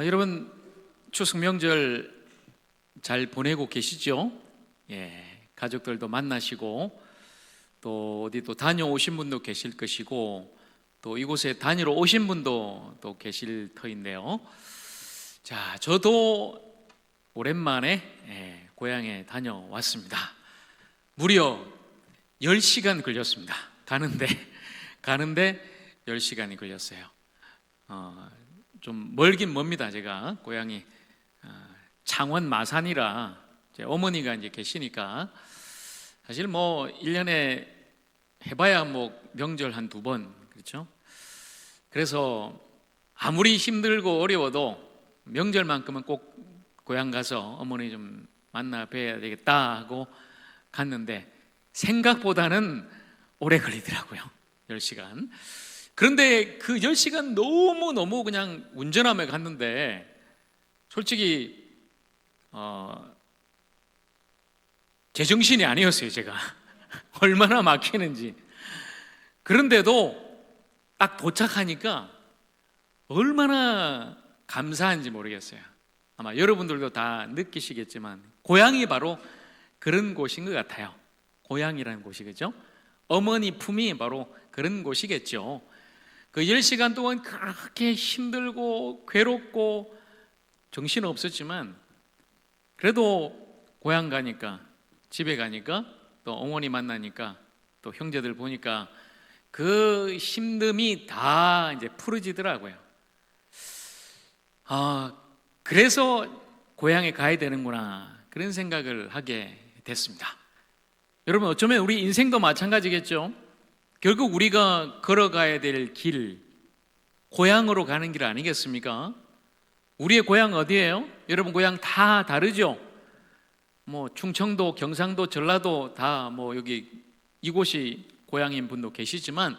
여러분 추석 명절 잘 보내고 계시죠? 가족들도 만나시고 또 어디 또 다녀오신 분도 계실 것이고 또 이곳에 다니러 오신 분도 또 계실 터인데요. 자, 저도 오랜만에 고향에 다녀왔습니다. 무려 10시간 걸렸습니다. 가는데 10시간이 걸렸어요. 좀 멀긴 멉니다. 제가 고향이 창원 마산이라 어머니가 이제 계시니까 사실 뭐 1년에 해봐야 뭐 명절 한 2번, 그렇죠? 그래서 아무리 힘들고 어려워도 명절만큼은 꼭 고향 가서 어머니 좀 만나 뵈야 되겠다 하고 갔는데 생각보다는 오래 걸리더라고요. 10시간. 그런데 그 10시간 너무 그냥 운전하며 갔는데 솔직히 제정신이 아니었어요. 제가 얼마나 막히는지. 그런데도 딱 도착하니까 얼마나 감사한지 모르겠어요. 아마 여러분들도 다 느끼시겠지만 고향이 바로 그런 곳인 것 같아요. 고향이라는 곳이, 그죠? 어머니 품이 바로 그런 곳이겠죠. 그 10시간 동안 그렇게 힘들고 괴롭고 정신없었지만 그래도 고향 가니까, 집에 가니까, 또 어머니 만나니까, 또 형제들 보니까 그 힘듦이 다 이제 풀어지더라고요. 그래서 고향에 가야 되는구나, 그런 생각을 하게 됐습니다. 여러분, 어쩌면 우리 인생도 마찬가지겠죠. 결국 우리가 걸어가야 될 길, 고향으로 가는 길 아니겠습니까? 우리의 고향 어디예요? 여러분 고향 다 다르죠? 뭐 충청도, 경상도, 전라도 다 뭐 여기 이곳이 고향인 분도 계시지만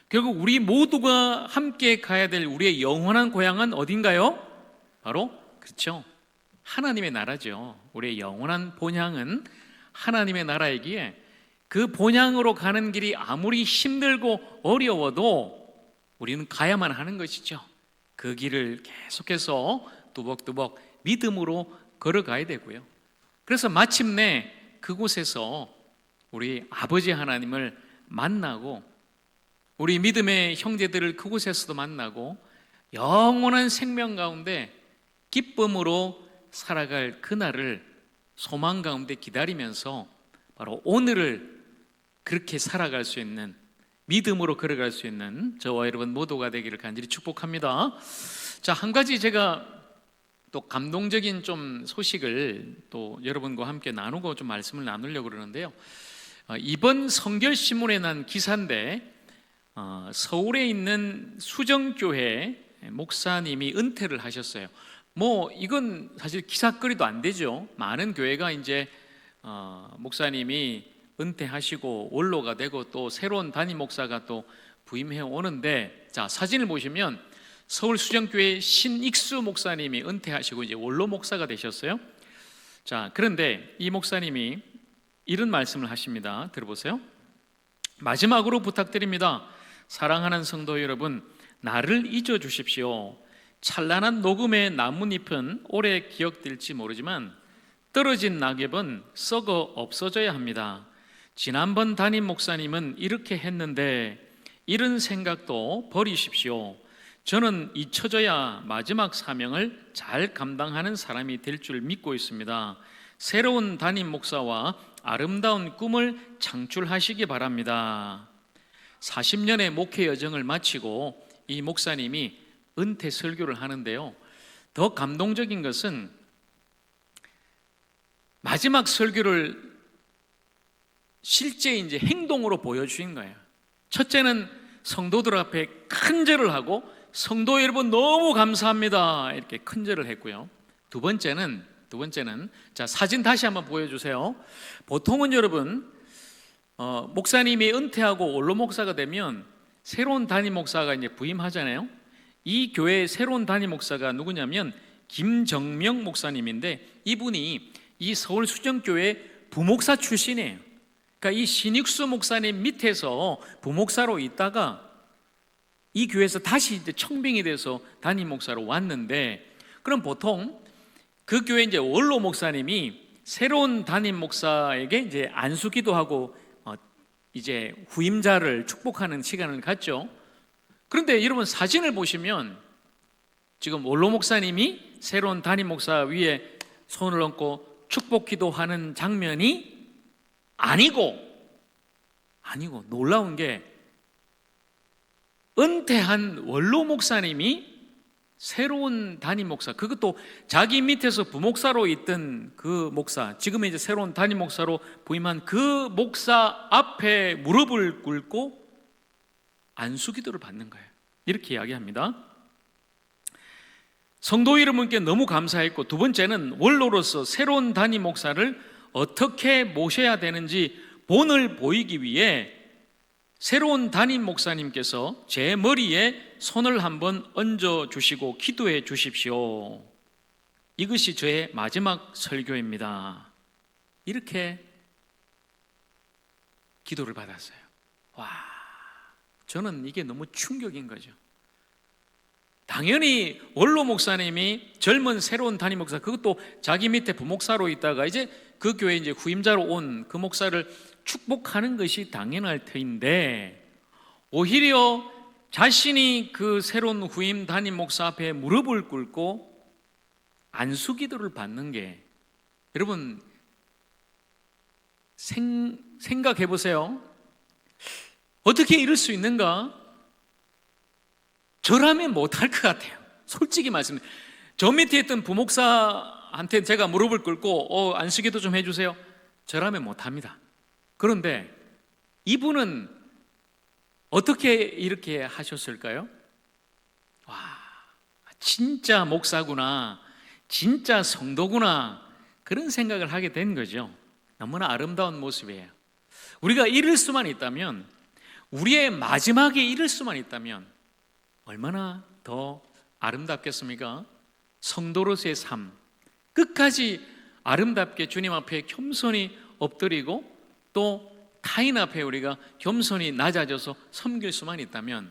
결국 우리 모두가 함께 가야 될 우리의 영원한 고향은 어딘가요? 바로 그렇죠, 하나님의 나라죠. 우리의 영원한 본향은 하나님의 나라이기에 그 본향으로 가는 길이 아무리 힘들고 어려워도 우리는 가야만 하는 것이죠. 그 길을 계속해서 뚜벅뚜벅 믿음으로 걸어가야 되고요. 그래서 마침내 그곳에서 우리 아버지 하나님을 만나고 우리 믿음의 형제들을 그곳에서도 만나고 영원한 생명 가운데 기쁨으로 살아갈 그날을 소망 가운데 기다리면서 바로 오늘을 그렇게 살아갈 수 있는, 믿음으로 걸어갈 수 있는 저와 여러분 모두가 되기를 간절히 축복합니다. 자, 한 가지 제가 또 감동적인 좀 소식을 또 여러분과 함께 나누고 좀 말씀을 나누려고 그러는데요. 이번 성결신문에 난 기사인데 서울에 있는 수정교회 목사님이 은퇴를 하셨어요. 뭐 이건 사실 기사거리도 안 되죠. 많은 교회가 이제 목사님이 은퇴하시고 원로가 되고 또 새로운 담임 목사가 또 부임해 오는데, 자, 사진을 보시면 서울 수정교회 신익수 목사님이 은퇴하시고 이제 원로 목사가 되셨어요. 자, 그런데 이 목사님이 이런 말씀을 하십니다. 들어보세요. 마지막으로 부탁드립니다. 사랑하는 성도 여러분, 나를 잊어 주십시오. 찬란한 녹음의 나뭇잎은 오래 기억될지 모르지만 떨어진 낙엽은 썩어 없어져야 합니다. 지난번 담임 목사님은 이렇게 했는데 이런 생각도 버리십시오. 저는 잊혀져야 마지막 사명을 잘 감당하는 사람이 될 줄 믿고 있습니다. 새로운 담임 목사와 아름다운 꿈을 창출하시기 바랍니다. 40년의 목회 여정을 마치고 이 목사님이 은퇴 설교를 하는데요. 더 감동적인 것은 마지막 설교를 실제 이제 행동으로 보여주신 거예요. 첫째는 성도들 앞에 큰 절을 하고 성도 여러분 너무 감사합니다 이렇게 큰 절을 했고요. 두 번째는 자, 사진 다시 한번 보여주세요. 보통은 여러분 목사님이 은퇴하고 원로 목사가 되면 새로운 담임 목사가 이제 부임하잖아요. 이 교회의 새로운 담임 목사가 누구냐면 김정명 목사님인데 이분이 이 서울 수정교회 부목사 출신이에요. 그러니까 이 신익수 목사님 밑에서 부목사로 있다가 이 교회에서 다시 이제 청빙이 돼서 담임 목사로 왔는데 그럼 보통 그 교회 이제 원로 목사님이 새로운 담임 목사에게 이제 안수 기도하고 이제 후임자를 축복하는 시간을 갖죠. 그런데 여러분 사진을 보시면 지금 원로 목사님이 새로운 담임 목사 위에 손을 얹고 축복 기도하는 장면이 아니고 놀라운 게 은퇴한 원로 목사님이 새로운 담임 목사, 그것도 자기 밑에서 부목사로 있던 그 목사, 지금은 이제 새로운 담임 목사로 부임한 그 목사 앞에 무릎을 꿇고 안수 기도를 받는 거예요. 이렇게 이야기합니다. 성도 여러분께 너무 감사했고, 두 번째는 원로로서 새로운 담임 목사를 어떻게 모셔야 되는지 본을 보이기 위해 새로운 담임 목사님께서 제 머리에 손을 한번 얹어 주시고 기도해 주십시오. 이것이 저의 마지막 설교입니다. 이렇게 기도를 받았어요. 와, 저는 이게 너무 충격인 거죠. 당연히 원로 목사님이 젊은 새로운 담임 목사, 그것도 자기 밑에 부목사로 있다가 이제 그 교회 이제 후임자로 온 그 목사를 축복하는 것이 당연할 터인데, 오히려 자신이 그 새로운 후임 담임 목사 앞에 무릎을 꿇고 안수 기도를 받는 게, 여러분 생각해 보세요. 어떻게 이럴 수 있는가? 저라면 못할 것 같아요. 솔직히 말씀드려요. 저 밑에 있던 부목사한테 제가 무릎을 꿇고 안수 기도 좀 해주세요, 저라면 못합니다. 그런데 이분은 어떻게 이렇게 하셨을까요? 와, 진짜 목사구나, 진짜 성도구나, 그런 생각을 하게 된 거죠. 너무나 아름다운 모습이에요. 우리가 이럴 수만 있다면, 우리의 마지막에 이럴 수만 있다면 얼마나 더 아름답겠습니까? 성도로서의 삶, 끝까지 아름답게 주님 앞에 겸손히 엎드리고 또 타인 앞에 우리가 겸손히 낮아져서 섬길 수만 있다면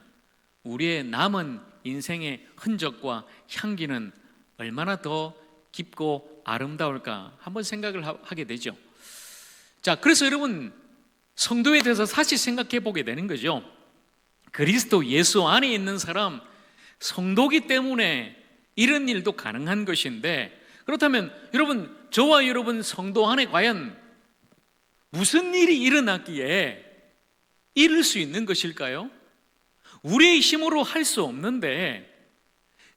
우리의 남은 인생의 흔적과 향기는 얼마나 더 깊고 아름다울까 한번 생각을 하게 되죠. 자, 그래서 여러분 성도에 대해서 사실 생각해 보게 되는 거죠. 그리스도 예수 안에 있는 사람, 성도기 때문에 이런 일도 가능한 것인데, 그렇다면 여러분, 저와 여러분 성도 안에 과연 무슨 일이 일어났기에 이룰 수 있는 것일까요? 우리의 힘으로 할 수 없는데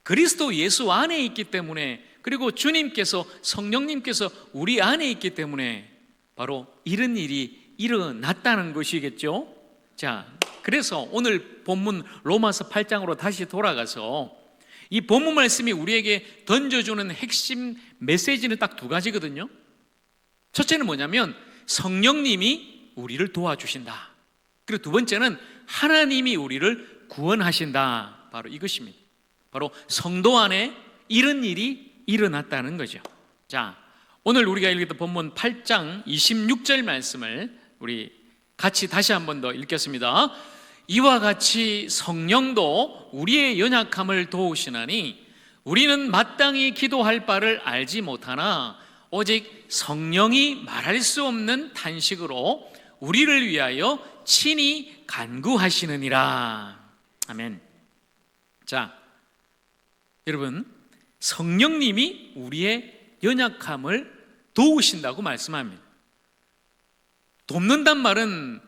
그리스도 예수 안에 있기 때문에, 그리고 주님께서, 성령님께서 우리 안에 있기 때문에 바로 이런 일이 일어났다는 것이겠죠. 자, 그래서 오늘 본문 로마서 8장으로 다시 돌아가서 이 본문 말씀이 우리에게 던져주는 핵심 메시지는 딱 두 가지거든요. 첫째는 뭐냐면 성령님이 우리를 도와주신다. 그리고 두 번째는 하나님이 우리를 구원하신다. 바로 이것입니다. 바로 성도 안에 이런 일이 일어났다는 거죠. 자, 오늘 우리가 읽었던 본문 8장 26절 말씀을 우리 같이 다시 한 번 더 읽겠습니다. 이와 같이 성령도 우리의 연약함을 도우시나니 우리는 마땅히 기도할 바를 알지 못하나 오직 성령이 말할 수 없는 탄식으로 우리를 위하여 친히 간구하시느니라. 아멘. 자, 여러분, 성령님이 우리의 연약함을 도우신다고 말씀합니다. 돕는단 말은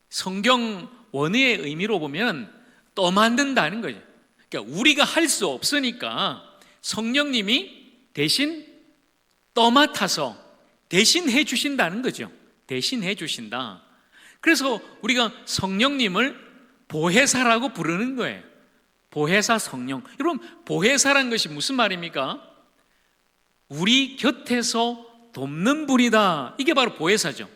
성경 원어의 의미로 보면 떠만든다는 거죠. 그러니까 우리가 할 수 없으니까 성령님이 대신 떠맡아서 대신해 주신다는 거죠. 대신해 주신다. 그래서 우리가 성령님을 보혜사라고 부르는 거예요. 보혜사 성령. 여러분, 보혜사란 것이 무슨 말입니까? 우리 곁에서 돕는 분이다. 이게 바로 보혜사죠.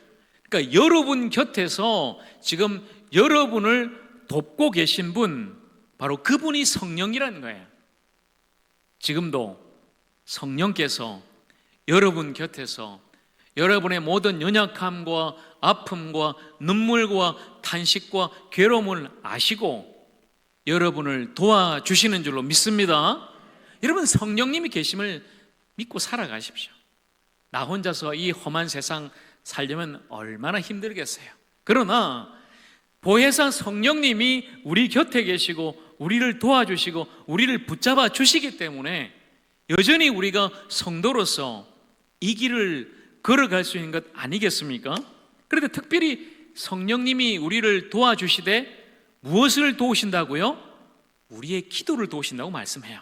그러니까 여러분 곁에서 지금 여러분을 돕고 계신 분, 바로 그분이 성령이라는 거예요. 지금도 성령께서 여러분 곁에서 여러분의 모든 연약함과 아픔과 눈물과 탄식과 괴로움을 아시고 여러분을 도와주시는 줄로 믿습니다. 여러분, 성령님이 계심을 믿고 살아가십시오. 나 혼자서 이 험한 세상 살려면 얼마나 힘들겠어요. 그러나 보혜사 성령님이 우리 곁에 계시고 우리를 도와주시고 우리를 붙잡아 주시기 때문에 여전히 우리가 성도로서 이 길을 걸어갈 수 있는 것 아니겠습니까? 그런데 특별히 성령님이 우리를 도와주시되 무엇을 도우신다고요? 우리의 기도를 도우신다고 말씀해요.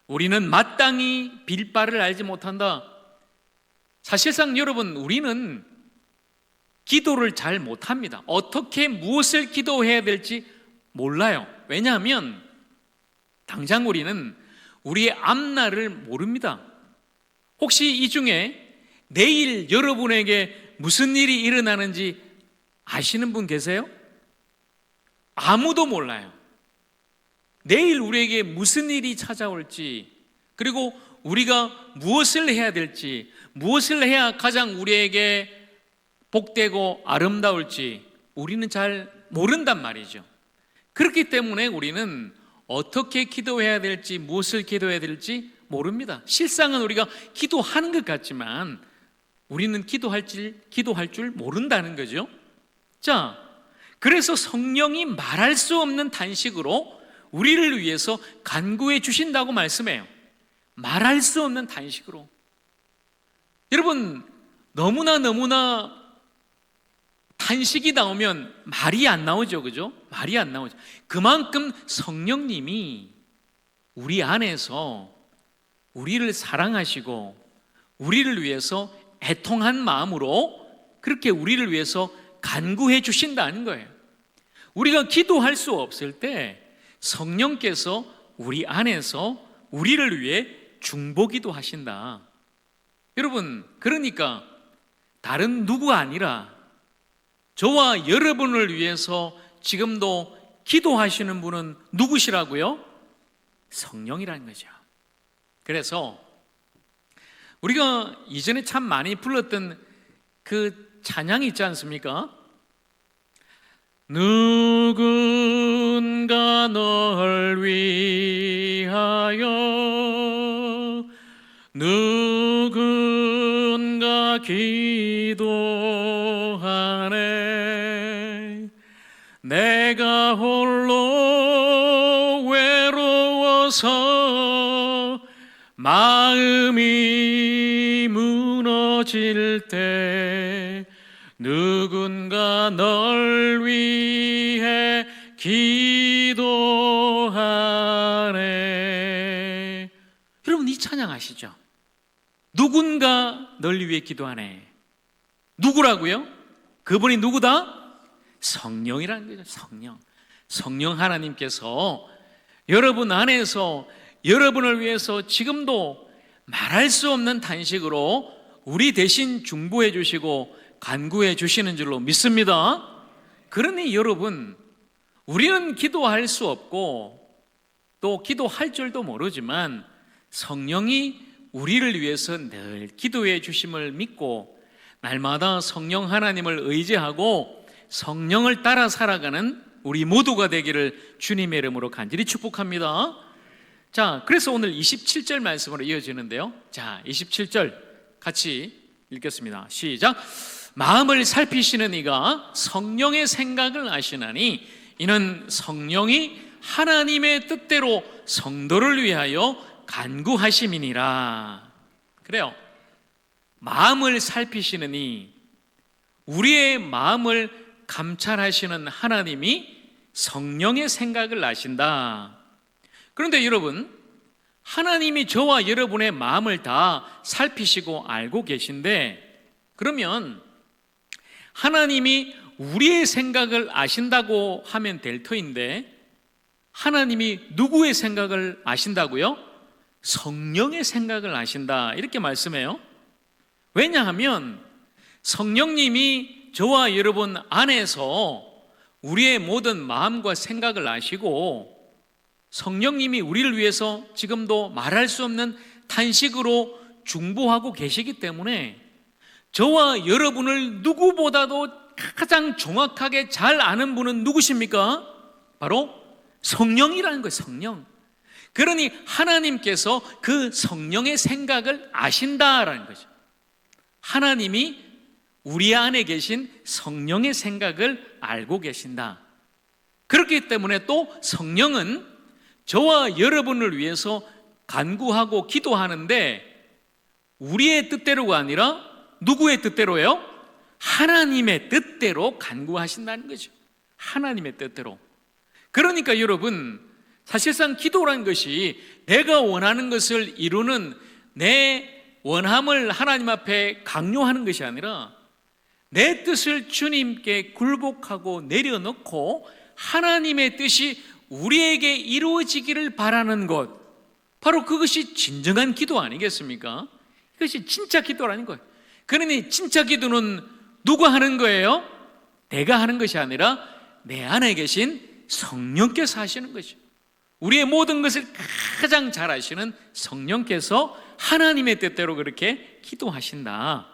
우리는 마땅히 빌 바를 알지 못한다. 사실상 여러분, 우리는 기도를 잘 못합니다. 어떻게 무엇을 기도해야 될지 몰라요. 왜냐하면 당장 우리는 우리의 앞날을 모릅니다. 혹시 이 중에 내일 여러분에게 무슨 일이 일어나는지 아시는 분 계세요? 아무도 몰라요. 내일 우리에게 무슨 일이 찾아올지, 그리고 우리가 무엇을 해야 될지, 무엇을 해야 가장 우리에게 복되고 아름다울지 우리는 잘 모른단 말이죠. 그렇기 때문에 우리는 어떻게 기도해야 될지, 무엇을 기도해야 될지 모릅니다. 실상은 우리가 기도하는 것 같지만 우리는 기도할 줄 모른다는 거죠. 자, 그래서 성령이 말할 수 없는 단식으로 우리를 위해서 간구해 주신다고 말씀해요. 말할 수 없는 단식으로. 여러분, 너무나 단식이 나오면 말이 안 나오죠, 그죠? 말이 안 나오죠. 그만큼 성령님이 우리 안에서 우리를 사랑하시고 우리를 위해서 애통한 마음으로 그렇게 우리를 위해서 간구해 주신다는 거예요. 우리가 기도할 수 없을 때 성령께서 우리 안에서 우리를 위해 중보기도 하신다. 여러분, 그러니까 다른 누구가 아니라 저와 여러분을 위해서 지금도 기도하시는 분은 누구시라고요? 성령이라는 거죠. 그래서 우리가 이전에 참 많이 불렀던 그 찬양이 있지 않습니까? 누군가 널 위하여 누군가 기도하네. 내가 홀로 외로워서 마음이 무너질 때 누군가 널 위해 기도하네. 여러분, 이 찬양 아시죠? 누군가 널 위해 기도하네. 누구라고요? 그분이 누구다? 성령이라는 거죠. 성령 하나님께서 여러분 안에서 여러분을 위해서 지금도 말할 수 없는 단식으로 우리 대신 중보해 주시고 간구해 주시는 줄로 믿습니다. 그러니 여러분, 우리는 기도할 수 없고 또 기도할 줄도 모르지만 성령이 우리를 위해서 늘 기도해 주심을 믿고 날마다 성령 하나님을 의지하고 성령을 따라 살아가는 우리 모두가 되기를 주님의 이름으로 간절히 축복합니다. 자, 그래서 오늘 27절 말씀으로 이어지는데요. 자, 27절 같이 읽겠습니다. 시작. 마음을 살피시는 이가 성령의 생각을 아시나니 이는 성령이 하나님의 뜻대로 성도를 위하여 간구하심이니라. 그래요. 마음을 살피시는 이, 우리의 마음을 감찰하시는 하나님이 성령의 생각을 아신다. 그런데 여러분, 하나님이 저와 여러분의 마음을 다 살피시고 알고 계신데, 그러면 하나님이 우리의 생각을 아신다고 하면 될 터인데, 하나님이 누구의 생각을 아신다고요? 성령의 생각을 아신다, 이렇게 말씀해요. 왜냐하면 성령님이 저와 여러분 안에서 우리의 모든 마음과 생각을 아시고 성령님이 우리를 위해서 지금도 말할 수 없는 탄식으로 중보하고 계시기 때문에 저와 여러분을 누구보다도 가장 정확하게 잘 아는 분은 누구십니까? 바로 성령이라는 거예요. 성령. 그러니 하나님께서 그 성령의 생각을 아신다라는 거죠. 하나님이 우리 안에 계신 성령의 생각을 알고 계신다. 그렇기 때문에 또 성령은 저와 여러분을 위해서 간구하고 기도하는데 우리의 뜻대로가 아니라 누구의 뜻대로예요? 하나님의 뜻대로 간구하신다는 거죠. 하나님의 뜻대로. 그러니까 여러분, 사실상 기도란 것이 내가 원하는 것을 이루는 내 원함을 하나님 앞에 강요하는 것이 아니라 내 뜻을 주님께 굴복하고 내려놓고 하나님의 뜻이 우리에게 이루어지기를 바라는 것, 바로 그것이 진정한 기도 아니겠습니까? 이것이 진짜 기도라는 거예요. 그러니 진짜 기도는 누가 하는 거예요? 내가 하는 것이 아니라 내 안에 계신 성령께서 하시는 것이죠. 우리의 모든 것을 가장 잘 아시는 성령께서 하나님의 뜻대로 그렇게 기도하신다.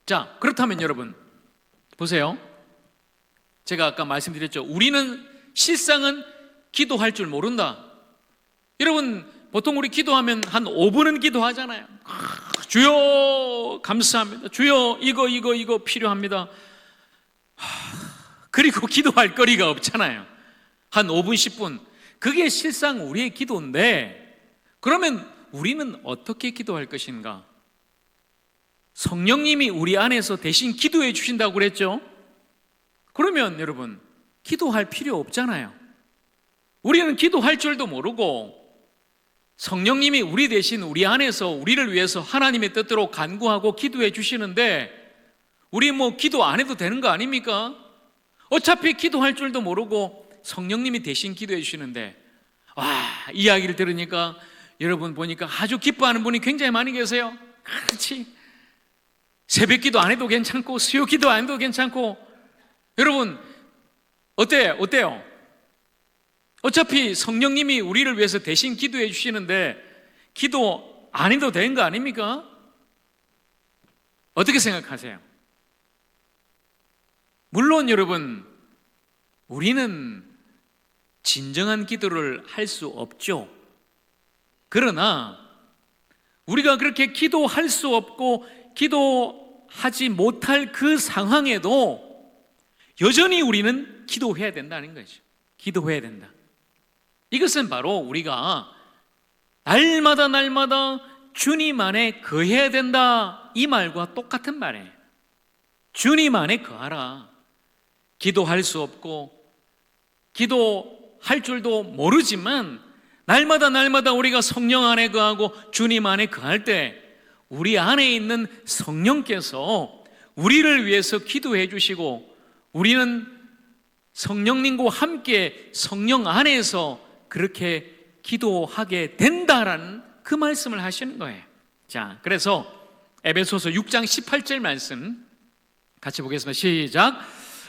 자, 그렇다면 여러분 보세요. 제가 아까 말씀드렸죠. 우리는 실상은 기도할 줄 모른다. 여러분, 보통 우리 기도하면 한 5분은 기도하잖아요. 주여 감사합니다. 주여 이거 필요합니다. 그리고 기도할 거리가 없잖아요. 한 5분 10분. 그게 실상 우리의 기도인데, 그러면 우리는 어떻게 기도할 것인가? 성령님이 우리 안에서 대신 기도해 주신다고 그랬죠? 그러면 여러분, 기도할 필요 없잖아요. 우리는 기도할 줄도 모르고 성령님이 우리 대신 우리 안에서 우리를 위해서 하나님의 뜻대로 간구하고 기도해 주시는데 우리 기도 안 해도 되는 거 아닙니까? 어차피 기도할 줄도 모르고 성령님이 대신 기도해 주시는데, 이야기를 들으니까 여러분 보니까 아주 기뻐하는 분이 굉장히 많이 계세요. 그렇지, 새벽 기도 안 해도 괜찮고 수요 기도 안 해도 괜찮고. 여러분 어때요? 어차피 성령님이 우리를 위해서 대신 기도해 주시는데 기도 안 해도 되는 거 아닙니까? 어떻게 생각하세요? 물론 여러분, 우리는 진정한 기도를 할 수 없죠. 그러나 우리가 그렇게 기도할 수 없고 기도하지 못할 그 상황에도 여전히 우리는 기도해야 된다는 거죠. 기도해야 된다. 이것은 바로 우리가 날마다 주님 안에 거해야 된다, 이 말과 똑같은 말이에요. 주님 안에 거하라. 기도할 수 없고 기도할 줄도 모르지만 날마다 우리가 성령 안에 거하고 주님 안에 거할 때 우리 안에 있는 성령께서 우리를 위해서 기도해 주시고 우리는 성령님과 함께 성령 안에서 그렇게 기도하게 된다라는 그 말씀을 하시는 거예요. 자, 그래서 에베소서 6장 18절 말씀 같이 보겠습니다. 시작.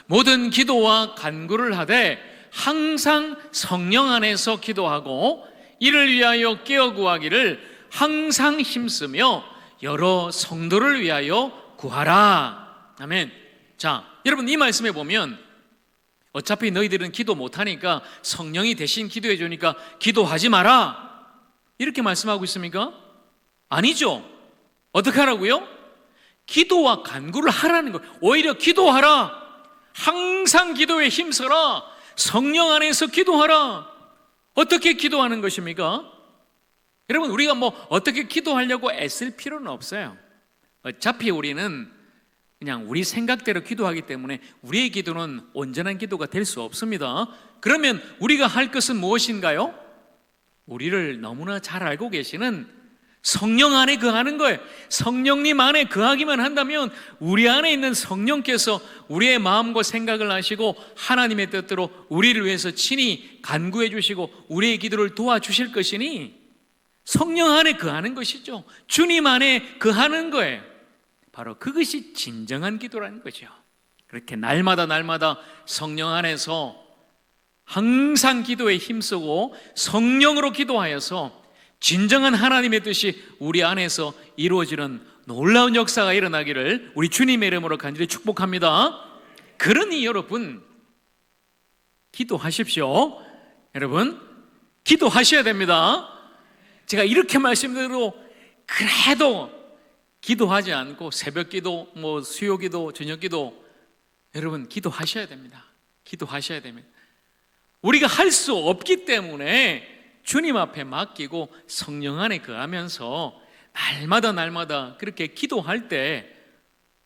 모든 기도와 간구를 하되 항상 성령 안에서 기도하고 이를 위하여 깨어 구하기를 항상 힘쓰며 여러 성도를 위하여 구하라. 아멘. 자, 여러분 이 말씀에 보면 어차피 너희들은 기도 못하니까 성령이 대신 기도해 주니까 기도하지 마라, 이렇게 말씀하고 있습니까? 아니죠. 어떻게 하라고요? 기도와 간구를 하라는 거예요. 오히려 기도하라. 항상 기도에 힘써라. 성령 안에서 기도하라. 어떻게 기도하는 것입니까? 여러분, 우리가 어떻게 기도하려고 애쓸 필요는 없어요. 어차피 우리는 그냥 우리 생각대로 기도하기 때문에 우리의 기도는 온전한 기도가 될 수 없습니다. 그러면 우리가 할 것은 무엇인가요? 우리를 너무나 잘 알고 계시는 성령 안에 거하는 거예요. 성령님 안에 거하기만 한다면 우리 안에 있는 성령께서 우리의 마음과 생각을 아시고 하나님의 뜻대로 우리를 위해서 친히 간구해 주시고 우리의 기도를 도와주실 것이니 성령 안에 거하는 것이죠. 주님 안에 거하는 거예요. 바로 그것이 진정한 기도라는 거죠. 그렇게 날마다 성령 안에서 항상 기도에 힘쓰고 성령으로 기도하여서 진정한 하나님의 뜻이 우리 안에서 이루어지는 놀라운 역사가 일어나기를 우리 주님의 이름으로 간절히 축복합니다. 그러니 여러분, 기도하십시오. 여러분, 기도하셔야 됩니다. 제가 이렇게 말씀드려도 그래도 기도하지 않고 새벽 기도, 수요 기도, 저녁 기도, 여러분 기도하셔야 됩니다. 기도하셔야 됩니다. 우리가 할 수 없기 때문에 주님 앞에 맡기고 성령 안에 거하면서 날마다 그렇게 기도할 때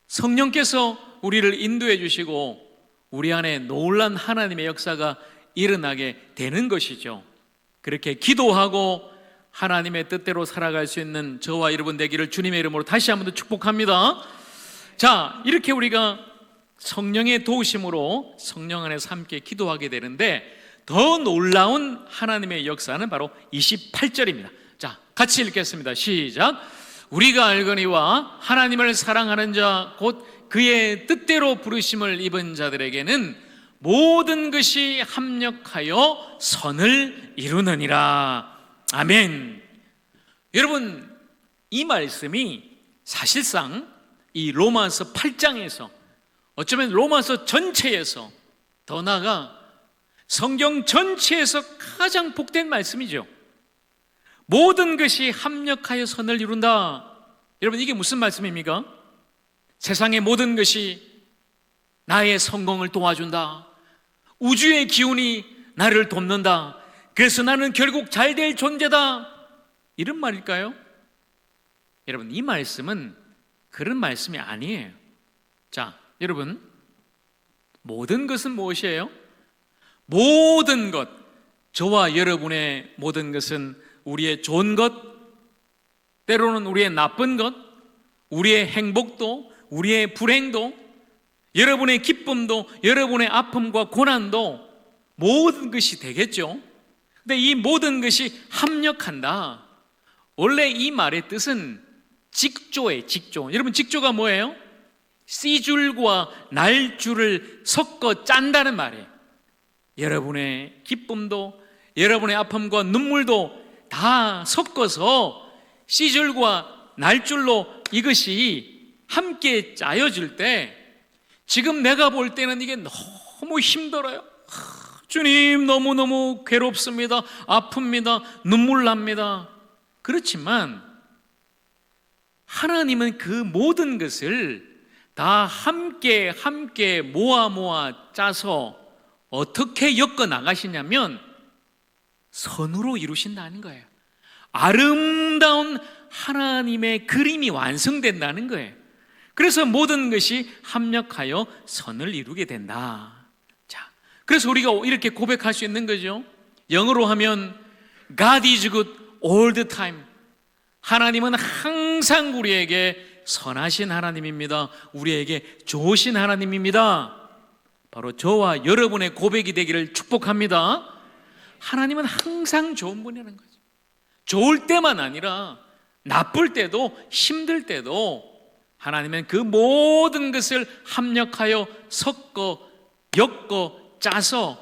성령께서 우리를 인도해 주시고 우리 안에 놀란 하나님의 역사가 일어나게 되는 것이죠. 그렇게 기도하고 하나님의 뜻대로 살아갈 수 있는 저와 여러분 되기를 주님의 이름으로 다시 한번 더 축복합니다. 자, 이렇게 우리가 성령의 도우심으로 성령 안에서 함께 기도하게 되는데 더 놀라운 하나님의 역사는 바로 28절입니다. 자, 같이 읽겠습니다. 시작. 우리가 알거니와 하나님을 사랑하는 자 곧 그의 뜻대로 부르심을 입은 자들에게는 모든 것이 합력하여 선을 이루느니라. 아멘. 여러분, 이 말씀이 사실상 이 로마서 8장에서 어쩌면 로마서 전체에서 더 나아가 성경 전체에서 가장 복된 말씀이죠. 모든 것이 합력하여 선을 이룬다. 여러분, 이게 무슨 말씀입니까? 세상의 모든 것이 나의 성공을 도와준다. 우주의 기운이 나를 돕는다. 그래서 나는 결국 잘 될 존재다. 이런 말일까요? 여러분, 이 말씀은 그런 말씀이 아니에요. 자, 여러분, 모든 것은 무엇이에요? 모든 것, 저와 여러분의 모든 것은 우리의 좋은 것, 때로는 우리의 나쁜 것, 우리의 행복도, 우리의 불행도, 여러분의 기쁨도, 여러분의 아픔과 고난도 모든 것이 되겠죠. 근데 이 모든 것이 합력한다. 원래 이 말의 뜻은 직조예요, 직조. 여러분, 직조가 뭐예요? C줄과 날줄을 섞어 짠다는 말이에요. 여러분의 기쁨도, 여러분의 아픔과 눈물도 다 섞어서 C줄과 날줄로 이것이 함께 짜여질 때 지금 내가 볼 때는 이게 너무 힘들어요. 주님, 너무너무 괴롭습니다. 아픕니다. 눈물 납니다. 그렇지만 하나님은 그 모든 것을 다 함께 모아 짜서 어떻게 엮어 나가시냐면 선으로 이루신다는 거예요. 아름다운 하나님의 그림이 완성된다는 거예요. 그래서 모든 것이 합력하여 선을 이루게 된다. 자, 그래서 우리가 이렇게 고백할 수 있는 거죠. 영어로 하면 God is good all the time. 하나님은 항상 우리에게 선하신 하나님입니다. 우리에게 좋으신 하나님입니다. 바로 저와 여러분의 고백이 되기를 축복합니다. 하나님은 항상 좋은 분이라는 거죠. 좋을 때만 아니라 나쁠 때도 힘들 때도 하나님은 그 모든 것을 합력하여 섞어 엮어 짜서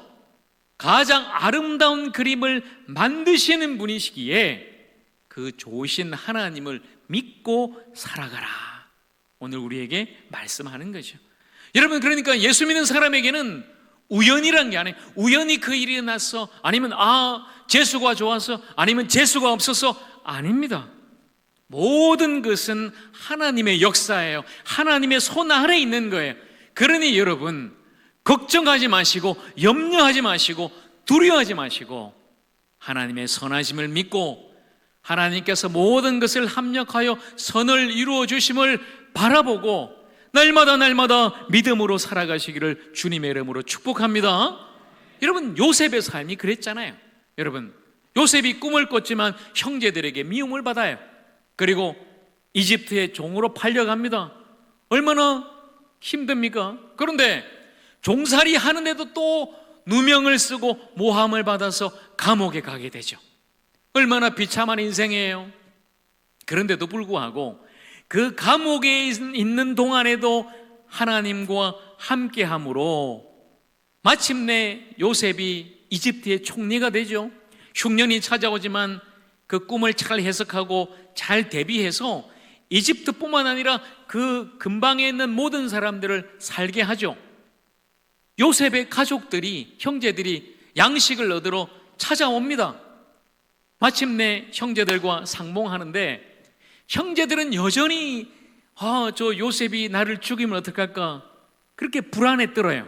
가장 아름다운 그림을 만드시는 분이시기에 그 좋으신 하나님을 믿고 살아가라. 오늘 우리에게 말씀하는 거죠. 여러분, 그러니까 예수 믿는 사람에게는 우연이란 게 아니에요. 우연히 그 일이 났어, 아니면 재수가 좋아서, 아니면 재수가 없어서, 아닙니다. 모든 것은 하나님의 역사예요. 하나님의 손 아래 있는 거예요. 그러니 여러분, 걱정하지 마시고 염려하지 마시고 두려워하지 마시고 하나님의 선하심을 믿고 하나님께서 모든 것을 합력하여 선을 이루어 주심을 바라보고 날마다 믿음으로 살아가시기를 주님의 이름으로 축복합니다. 여러분, 요셉의 삶이 그랬잖아요. 여러분, 요셉이 꿈을 꿨지만 형제들에게 미움을 받아요. 그리고 이집트의 종으로 팔려갑니다. 얼마나 힘듭니까? 그런데 종살이 하는데도 또 누명을 쓰고 모함을 받아서 감옥에 가게 되죠. 얼마나 비참한 인생이에요. 그런데도 불구하고 그 감옥에 있는 동안에도 하나님과 함께함으로 마침내 요셉이 이집트의 총리가 되죠. 흉년이 찾아오지만 그 꿈을 잘 해석하고 잘 대비해서 이집트뿐만 아니라 그 근방에 있는 모든 사람들을 살게 하죠. 요셉의 가족들이, 형제들이 양식을 얻으러 찾아옵니다. 마침내 형제들과 상봉하는데 형제들은 여전히 저 요셉이 나를 죽이면 어떡할까 그렇게 불안에 떨어요.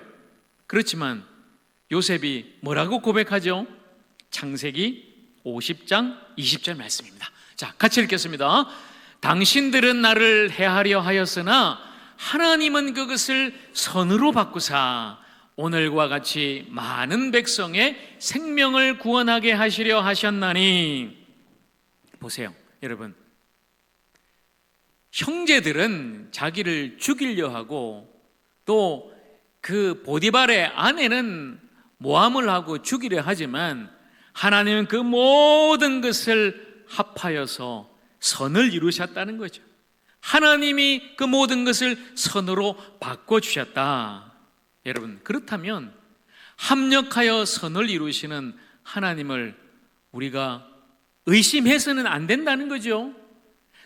그렇지만 요셉이 뭐라고 고백하죠? 창세기 50장 20절 말씀입니다. 자, 같이 읽겠습니다. 당신들은 나를 해하려 하였으나 하나님은 그것을 선으로 바꾸사 오늘과 같이 많은 백성의 생명을 구원하게 하시려 하셨나니. 보세요, 여러분. 형제들은 자기를 죽이려 하고 또 그 보디발의 아내는 모함을 하고 죽이려 하지만 하나님은 그 모든 것을 합하여서 선을 이루셨다는 거죠. 하나님이 그 모든 것을 선으로 바꿔주셨다. 여러분, 그렇다면 합력하여 선을 이루시는 하나님을 우리가 의심해서는 안 된다는 거죠.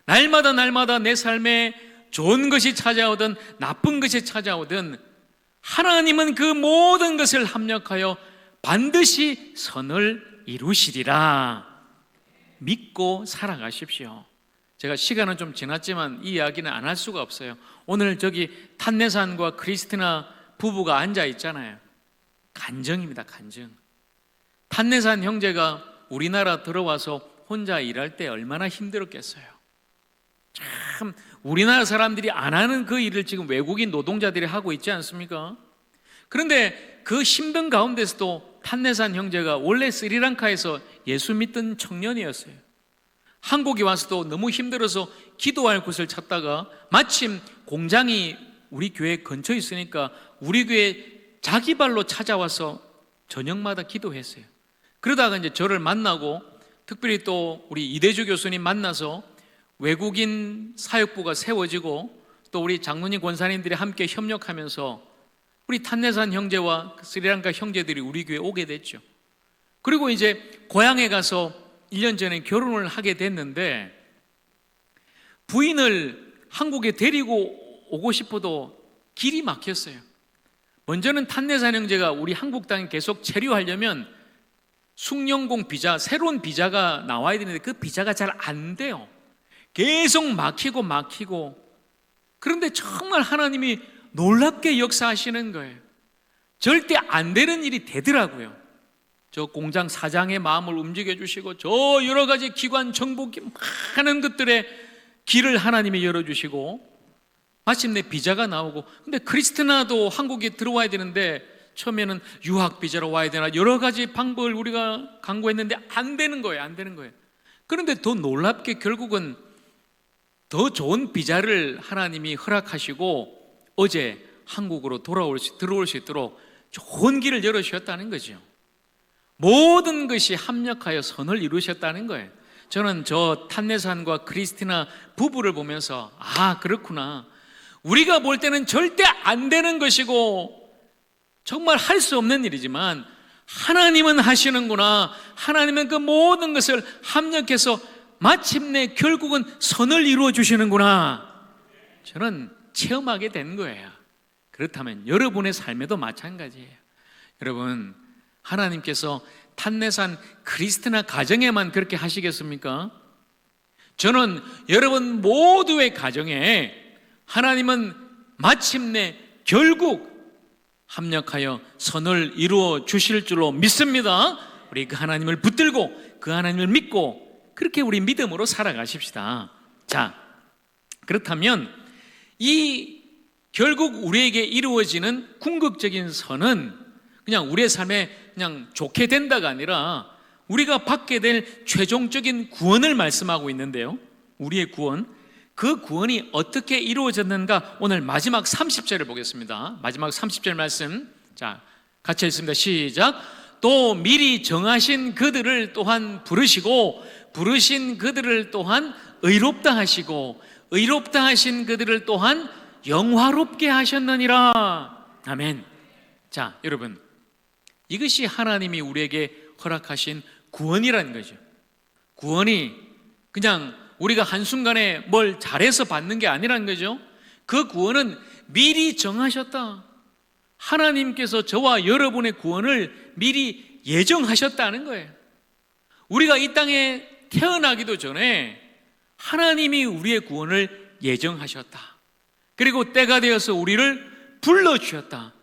날마다 내 삶에 좋은 것이 찾아오든 나쁜 것이 찾아오든 하나님은 그 모든 것을 합력하여 반드시 선을 이루시리라. 믿고 살아가십시오. 제가 시간은 좀 지났지만 이 이야기는 안 할 수가 없어요. 오늘 저기 탄네산과 크리스티나 부부가 앉아 있잖아요. 간증입니다, 간증. 탄네산 형제가 우리나라 들어와서 혼자 일할 때 얼마나 힘들었겠어요. 참 우리나라 사람들이 안 하는 그 일을 지금 외국인 노동자들이 하고 있지 않습니까? 그런데 그 힘든 가운데서도 탄네산 형제가 원래 스리랑카에서 예수 믿던 청년이었어요. 한국에 와서도 너무 힘들어서 기도할 곳을 찾다가 마침 공장이 우리 교회 근처에 있으니까 우리 교회 자기 발로 찾아와서 저녁마다 기도했어요. 그러다가 이제 저를 만나고 특별히 또 우리 이대주 교수님 만나서 외국인 사역부가 세워지고 또 우리 장로님 권사님들이 함께 협력하면서 우리 탄네산 형제와 스리랑카 형제들이 우리 교회에 오게 됐죠. 그리고 이제 고향에 가서 1년 전에 결혼을 하게 됐는데 부인을 한국에 데리고 오고 싶어도 길이 막혔어요. 먼저는 탄네산 형제가 우리 한국 땅에 계속 체류하려면 숙련공 비자, 새로운 비자가 나와야 되는데 그 비자가 잘 안 돼요. 계속 막히고 그런데 정말 하나님이 놀랍게 역사하시는 거예요. 절대 안 되는 일이 되더라고요. 저 공장 사장의 마음을 움직여 주시고 저 여러 가지 기관 정보 많은 것들의 길을 하나님이 열어주시고 마침내 비자가 나오고, 근데 크리스티나도 한국에 들어와야 되는데 처음에는 유학 비자로 와야 되나 여러 가지 방법을 우리가 강구했는데 안 되는 거예요. 그런데 더 놀랍게 결국은 더 좋은 비자를 하나님이 허락하시고 어제 한국으로 들어올 수 있도록 좋은 길을 열어주셨다는 거죠. 모든 것이 합력하여 선을 이루셨다는 거예요. 저는 저 탄네산과 크리스티나 부부를 보면서 그렇구나. 우리가 볼 때는 절대 안 되는 것이고 정말 할 수 없는 일이지만 하나님은 하시는구나. 하나님은 그 모든 것을 합력해서 마침내 결국은 선을 이루어 주시는구나. 저는 체험하게 된 거예요. 그렇다면 여러분의 삶에도 마찬가지예요. 여러분, 하나님께서 탄네산 크리스티나 가정에만 그렇게 하시겠습니까? 저는 여러분 모두의 가정에 하나님은 마침내 결국 합력하여 선을 이루어 주실 줄로 믿습니다. 우리 그 하나님을 붙들고 그 하나님을 믿고 그렇게 우리 믿음으로 살아가십시다. 자, 그렇다면 이 결국 우리에게 이루어지는 궁극적인 선은 그냥 우리의 삶에 그냥 좋게 된다가 아니라 우리가 받게 될 최종적인 구원을 말씀하고 있는데요. 우리의 구원, 그 구원이 어떻게 이루어졌는가 오늘 마지막 30절을 보겠습니다. 마지막 30절 말씀, 자, 같이 읽습니다. 시작. 또 미리 정하신 그들을 또한 부르시고 부르신 그들을 또한 의롭다 하시고 의롭다 하신 그들을 또한 영화롭게 하셨느니라. 아멘. 자, 여러분, 이것이 하나님이 우리에게 허락하신 구원이라는 거죠. 구원이 그냥 우리가 한순간에 뭘 잘해서 받는 게 아니라는 거죠. 그 구원은 미리 정하셨다. 하나님께서 저와 여러분의 구원을 미리 예정하셨다는 거예요. 우리가 이 땅에 태어나기도 전에 하나님이 우리의 구원을 예정하셨다. 그리고 때가 되어서 우리를 불러주셨다.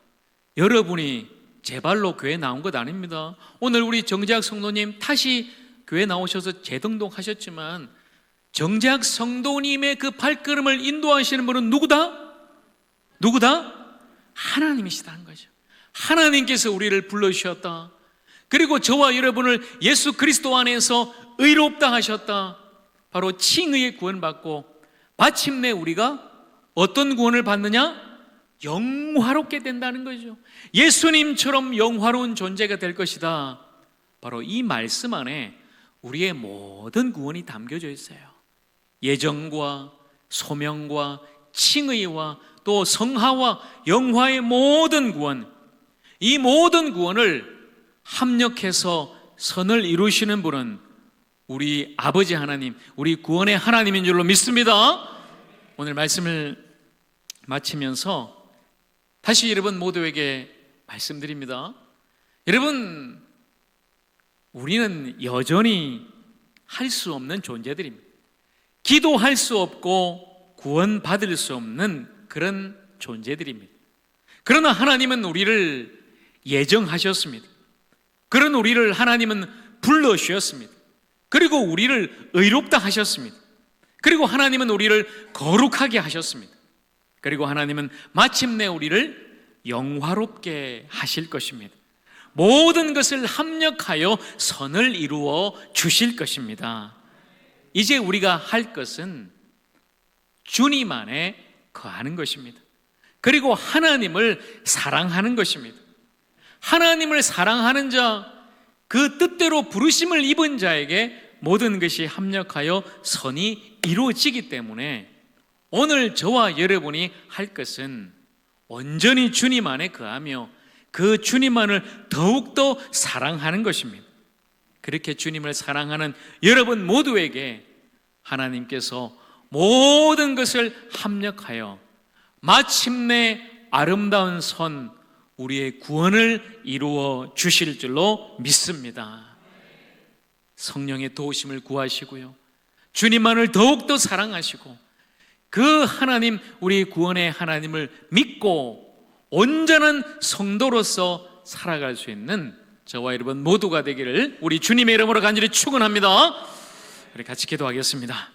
여러분이 제 발로 교회 나온 것 아닙니다. 오늘 우리 정재학 성도님 다시 교회 나오셔서 재등록하셨지만 정재학 성도님의 그 발걸음을 인도하시는 분은 누구다? 하나님이시다는 거죠. 하나님께서 우리를 불러주셨다. 그리고 저와 여러분을 예수 그리스도 안에서 의롭다 하셨다. 바로 칭의의 구원받고 마침내 우리가 어떤 구원을 받느냐? 영화롭게 된다는 거죠. 예수님처럼 영화로운 존재가 될 것이다. 바로 이 말씀 안에 우리의 모든 구원이 담겨져 있어요. 예정과 소명과 칭의와 또 성화와 영화의 모든 구원, 이 모든 구원을 합력해서 선을 이루시는 분은 우리 아버지 하나님, 우리 구원의 하나님인 줄로 믿습니다. 오늘 말씀을 마치면서 다시 여러분 모두에게 말씀드립니다. 여러분, 우리는 여전히 할 수 없는 존재들입니다. 기도할 수 없고 구원받을 수 없는 그런 존재들입니다. 그러나 하나님은 우리를 예정하셨습니다. 그런 우리를 하나님은 불러주셨습니다. 그리고 우리를 의롭다 하셨습니다. 그리고 하나님은 우리를 거룩하게 하셨습니다. 그리고 하나님은 마침내 우리를 영화롭게 하실 것입니다. 모든 것을 합력하여 선을 이루어 주실 것입니다. 이제 우리가 할 것은 주님 안에 거하는 것입니다. 그리고 하나님을 사랑하는 것입니다. 하나님을 사랑하는 자, 그 뜻대로 부르심을 입은 자에게 모든 것이 합력하여 선이 이루어지기 때문에 오늘 저와 여러분이 할 것은 온전히 주님 안에 거하며 그 주님만을 더욱더 사랑하는 것입니다. 그렇게 주님을 사랑하는 여러분 모두에게 하나님께서 모든 것을 합력하여 마침내 아름다운 선, 우리의 구원을 이루어 주실 줄로 믿습니다. 성령의 도우심을 구하시고요, 주님만을 더욱더 사랑하시고 그 하나님, 우리 구원의 하나님을 믿고 온전한 성도로서 살아갈 수 있는 저와 여러분 모두가 되기를 우리 주님의 이름으로 간절히 축원합니다. 우리 같이 기도하겠습니다.